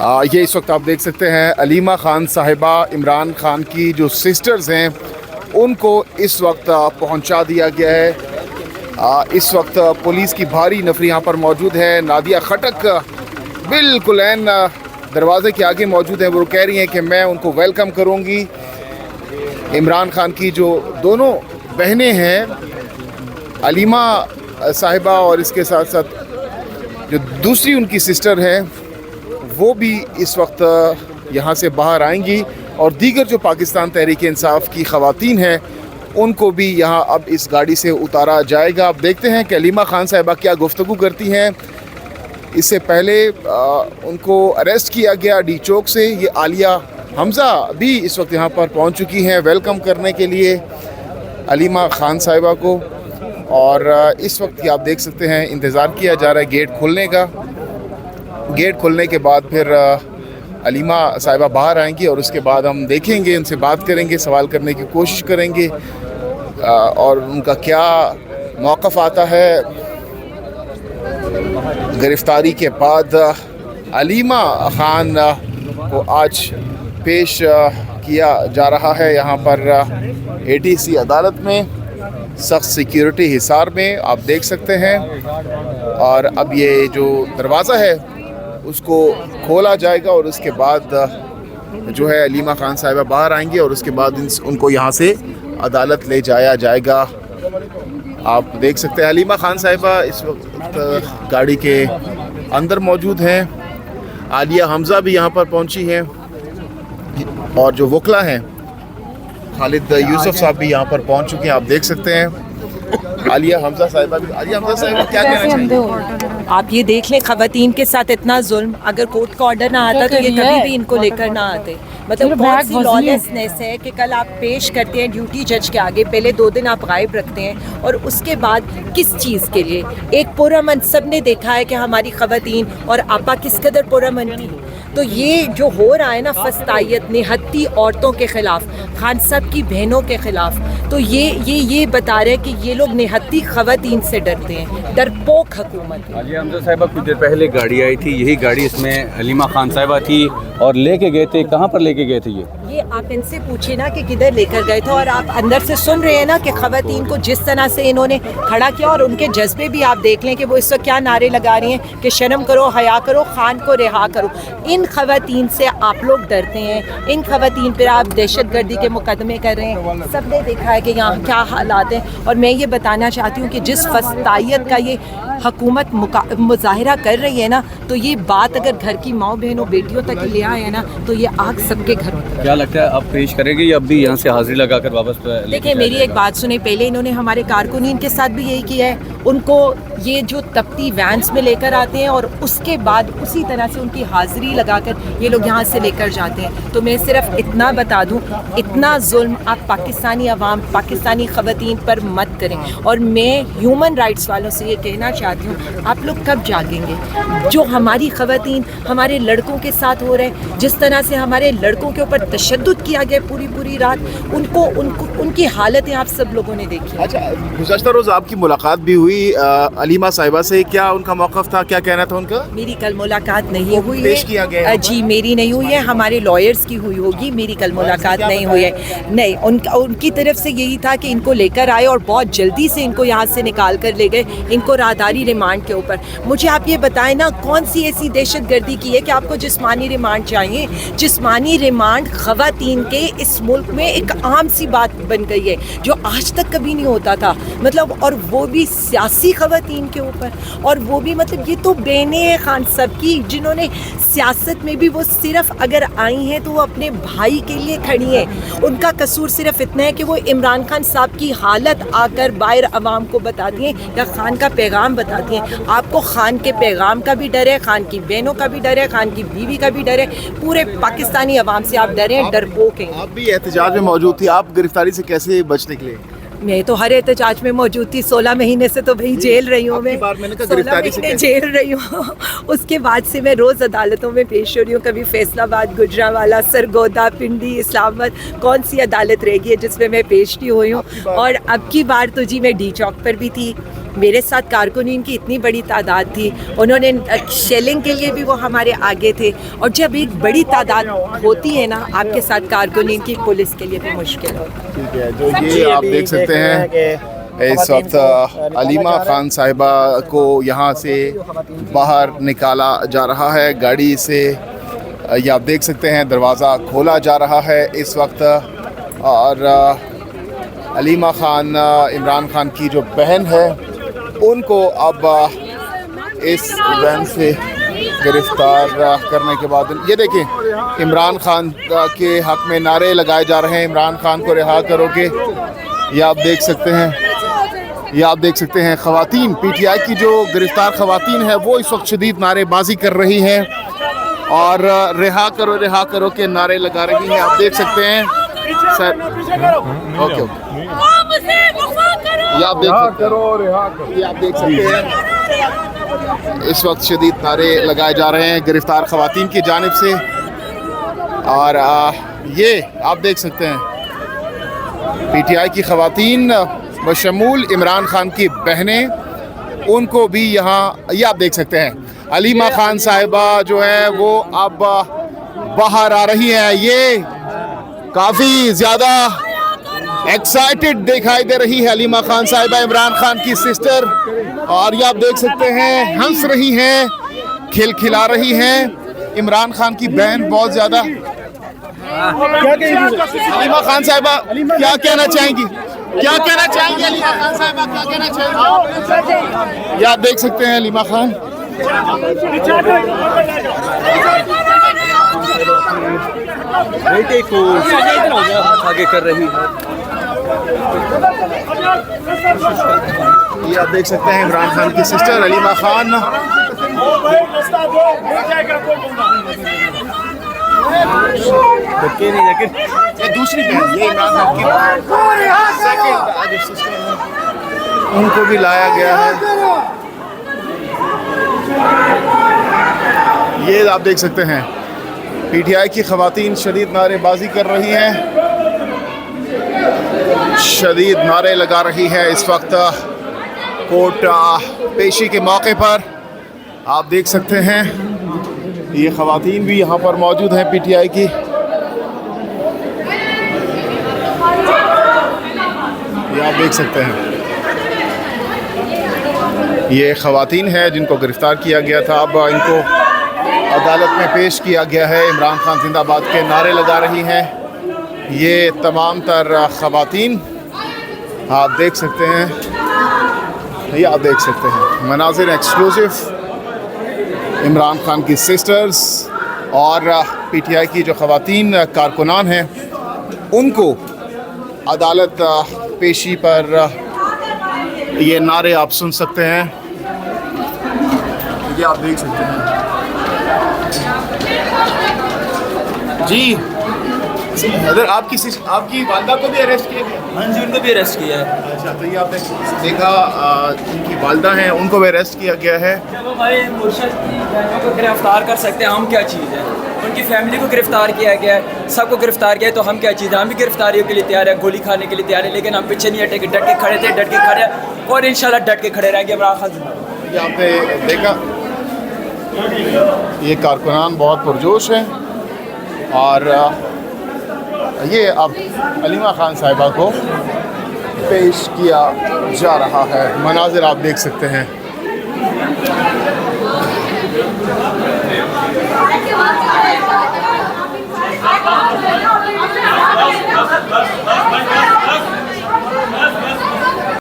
ये इस वक्त आप देख सकते हैं अलीमा खान साहिबा इमरान खान की जो सिस्टर्स हैं उनको इस वक्त पहुंचा दिया गया है। इस वक्त पुलिस की भारी नफरी यहाँ पर मौजूद है। नादिया खटक बिल्कुल एन दरवाज़े के आगे मौजूद है। वो कह रही हैं कि मैं उनको वेलकम करूँगी। इमरान खान की जो दोनों बहनें हैं अलीमा साहिबा और इसके साथ साथ जो दूसरी उनकी सिस्टर है वो भी इस वक्त यहाँ से बाहर आएंगी और दीगर जो पाकिस्तान तहरीक इंसाफ की ख़वातीन हैं उनको भी यहाँ अब इस गाड़ी से उतारा जाएगा। अब देखते हैं कि अलीमा खान साहिबा क्या गुफ्तगू करती हैं। इससे पहले उनको अरेस्ट किया गया डी चौक से। ये आलिया हमज़ा भी इस वक्त यहाँ पर पहुँच चुकी हैं वेलकम करने के लिए अलीमा खान साहिबा को। और इस वक्त आप देख सकते हैं इंतज़ार किया जा रहा है गेट खुलने का। गेट खुलने के बाद फिर अलीमा साहिबा बाहर आएंगी और उसके बाद हम देखेंगे, उनसे बात करेंगे, सवाल करने की कोशिश करेंगे और उनका क्या मौक़िफ़ आता है। गिरफ़्तारी के बाद अलीमा खान को आज पेश किया जा रहा है यहाँ पर ATC अदालत में सख्त सिक्योरिटी हिसार में, आप देख सकते हैं। और अब ये जो दरवाज़ा है उसको खोला जाएगा और उसके बाद जो है अलीमा खान साहिबा बाहर आएंगे और उसके बाद उनको यहाँ से अदालत ले जाया जाएगा। आप देख सकते हैं अलीमा खान साहिबा इस वक्त गाड़ी के अंदर मौजूद हैं। आलिया हमज़ा भी यहाँ पर पहुँची हैं और जो वकला हैं खालिद यूसुफ साहब भी यहाँ पर पहुँच चुके हैं। आप देख सकते हैं आलिया हमज़ा साहिबा भी। आलिया हमज़ा साहिबा क्या कहना चाहिए? आप ये देख लें, ख़वातीन के साथ इतना जुल्म, अगर कोर्ट का ऑर्डर ना आता तो ये कभी भी इनको लेकर ना आते। मतलब बहुत सी लॉलेसनेस है कि कल आप पेश करते हैं ड्यूटी जज के आगे, पहले 2 दिन आप गायब रखते हैं और उसके बाद किस चीज़ के लिए? एक पुरअमन, सब ने देखा है कि हमारी ख़वातीन और आपा किस कदर पुरअमन थी। तो ये जो हो रहा है ना फस्तायत निहत्ती औरतों के ख़िलाफ़, खान साहब की बहनों के ख़िलाफ़, तो ये बता रहे हैं कि ये लोग निहत्ती ख़वातीन से डरते हैं, डरपोक हुकूमत है। आलिया हमज़ा साहिबा कुछ देर पहले गाड़ी आई थी, यही गाड़ी इसमें अलीमा खान साहिबा थी और लेके गए थे। कहाँ पर लेके गए थे ये आप इनसे पूछिए ना कि किधर लेकर गए थे। और आप अंदर से सुन रहे हैं ना कि ख़वातीन को जिस तरह से इन्होंने खड़ा किया और उनके जज्बे भी आप देख लें कि वो इस वक्त क्या नारे लगा रही हैं कि शर्म करो, हया करो, खान को रिहा करो। इन ख़वातीन से आप लोग डरते हैं, इन ख़वातीन पर आप दहशतगर्दी के मुकदमे कर रहे हैं। सब ने देखा है कि यहाँ क्या हालात हैं। और मैं ये बताना चाहती हूँ कि जिस फस्तायत का ये हुकूमत मुजाहिरा कर रही है ना, तो ये बात अगर घर की माँ बहनों बेटियों तक ले आए है ना तो ये आग सबके घरों तक। क्या लगता है अब पेश करेंगे या अब भी यहाँ से हाजिरी लगाकर वापस? देखिए मेरी एक बात सुने, पहले इन्होंने हमारे कारकुनीन के साथ भी यही किया है। उनको ये जो तपती वैन्स में लेकर आते हैं और उसके बाद उसी तरह से उनकी हाजिरी लगाकर ये लोग यहाँ से लेकर जाते हैं। तो मैं सिर्फ इतना बता दूँ, इतना जुल्म आप पाकिस्तानी अवाम, पाकिस्तानी ख़वातीन पर मत करें। और मैं ह्यूमन राइट्स वालों से ये कहना चाहती हूँ, आप लोग कब जागेंगे? जो हमारी ख़वातीन हमारे लड़कों के साथ हो रहे हैं, जिस तरह से हमारे लड़कों के ऊपर तशद्दुद किया गया पूरी रात, उनको उनकी हालतें आप सब लोगों ने देखी। अच्छा, गुज़श्ता रोज़ आपकी मुलाकात भी हुई अलीमा साहिबा से, क्या उनका मौक़िफ़ था, क्या कहना था उनका? मेरी कल मुलाकात नहीं हुई पेश किया गया जी, मेरी नहीं हुई है, हमारे लॉयर्स की हुई होगी। मेरी कल मुलाकात नहीं हुई है। नहीं, उनकी तरफ से यही था कि इनको लेकर आए और बहुत जल्दी से इनको यहाँ से निकाल कर ले गए, इनको राहदारी रिमांड के ऊपर। मुझे आप ये बताएं ना, कौन सी ऐसी दहशतगर्दी की है कि आपको जिस्मानी रिमांड चाहिए? जिस्मानी रिमांड ख़वातीन के इस मुल्क में एक आम सी बात बन गई है जो आज तक कभी नहीं होता था। मतलब और वो भी सियासी ख़वातीन के ऊपर, और वो भी मतलब ये तो बहनें हैं खान साहब की जिन्होंने सियासत में भी वो सिर्फ अगर आई हैं तो वो अपने भाई के लिए खड़ी हैं। उनका कसूर सिर्फ इतना है कि वो इमरान खान साहब की हालत आकर बाहर अवाम को बताती हैं या खान का पैगाम बताती हैं। आपको खान के पैगाम का भी डर है, खान की बहनों का भी डर है, खान की बीवी का भी डर है, पूरे पाकिस्तानी अवाम से आप डरे हैं, डरपोक हैं। आप भी एहतजाज में मौजूद थी, आप गिरफ्तारी से कैसे बच निकले? मैं तो हर एहतजाज में मौजूद थी। 16 महीने से तो भाई जेल रही हूँ मैं, 16 महीने जेल रही हूँ। उसके बाद से मैं रोज़ अदालतों में पेश हो रही हूँ, कभी फैसलाबाद, गुजरांवाला, सरगोदा, पिंडी, इस्लामाबाद, कौन सी अदालत रहेगी जिसमें मैं पेश नहीं हुई हूँ। और अब की बार तो जी मैं डी चौक पर भी थी, मेरे साथ कारकुनीन की इतनी बड़ी तादाद थी, उन्होंने शेलिंग के लिए भी वो हमारे आगे थे। और जब एक बड़ी तादाद होती है ना आपके साथ कारकुनीन की, पुलिस के लिए भी मुश्किल होती है। ठीक है, जो ये आप देख सकते हैं इस वक्त अलीमा खान साहिबा को यहाँ से बाहर निकाला जा रहा है गाड़ी से। ये आप देख सकते हैं दरवाज़ा खोला जा रहा है इस वक्त। और अलीमा खान इमरान खान की जो बहन है उनको अब इस वैन से गिरफ्तार करने के बाद ये देखें इमरान खान के हक़ में नारे लगाए जा रहे हैं, इमरान खान को रिहा करोगे। ये आप देख सकते हैं, ये आप देख सकते हैं ख़वातीन पीटीआई की जो गिरफ्तार ख़वातीन है वो इस वक्त शदीद नारेबाजी कर रही हैं और रिहा करो के नारे लगा रही हैं। आप देख सकते हैं सर, ओके ये आप देख सकते हैं, ये आप देख सकते हैं इस वक्त शदीद नारे लगाए जा रहे हैं गिरफ्तार ख़वातीन की जानिब से। और ये आप देख सकते हैं पीटीआई की ख़वातीन बशमूल इमरान खान की बहनें, उनको भी यहाँ ये आप देख सकते हैं अलीमा खान साहिबा जो है वो अब बाहर आ रही हैं। ये काफ़ी ज़्यादा एक्साइटेड दिखाई दे रही है अलीमा खान साहिबा, इमरान खान की सिस्टर। और ये आप देख सकते हैं हंस रही हैं, खिलखिला रही हैं। इमरान खान की बहन बहुत ज़्यादा। अलीमा खान साहिबा क्या कहना चाहेंगी? क्या कहना चाहेंगे अलीमा खान साहिबा, क्या कहना चाहेंगे? ये आप देख सकते हैं अलीमा खान। बेटे को आगे कर रही है। ये आप देख सकते हैं इमरान खान की सिस्टर अलीमा खान। ये दूसरी बहन, ये इमरान खान की सेकंड सिस्टर है, उनको भी लाया गया है। ये आप देख सकते हैं पीटीआई की ख़वातीन शदीद नारेबाजी कर रही हैं, शदीद नारे लगा रही है इस वक्त कोर्ट पेशी के मौके पर। आप देख सकते हैं ये ख़वातीन भी यहाँ पर मौजूद हैं पीटीआई की। ये आप देख सकते हैं ये ख़वातीन हैं जिनको गिरफ़्तार किया गया था, अब इनको अदालत में पेश किया गया है। इमरान खान जिंदाबाद के नारे लगा रही हैं ये तमाम तर ख़वातीन। आप देख सकते हैं, ये आप देख सकते हैं मनाज़िर एक्सक्लूसिव इमरान खान की सिस्टर्स और पीटीआई की जो ख़वातीन कारकुनान हैं उनको अदालत पेशी पर ये नारे आप सुन सकते हैं। ये आप देख सकते हैं जी। अगर आपकी वालदा को भी अरेस्ट किया गया? हाँ जी, उनको भी अरेस्ट किया है। अच्छा, तो ये आपने देखा उनकी वालदा हैं उनको भी अरेस्ट किया गया है। जब हमारे मुर्शद की बहनों को गिरफ्तार कर सकते हैं हम क्या चीज़ है, उनकी फैमिली को गिरफ्तार किया गया है, सबको गिरफ्तार किया है, तो हम क्या चीज़ है? हम भी गिरफ्तारियों के लिए तैयार है, गोली खाने के लिए तैयार है, लेकिन हम पीछे नहीं हटेंगे। डट के खड़े थे, डट के खड़े और इंशाल्लाह डट के खड़े रहेंगे। इमरान खान ये आपने देखा ये कारकुनान बहुत पुरजोश हैं और ये अब अलीमा खान साहिबा को पेश किया जा रहा है। मनाज़िर आप देख सकते हैं।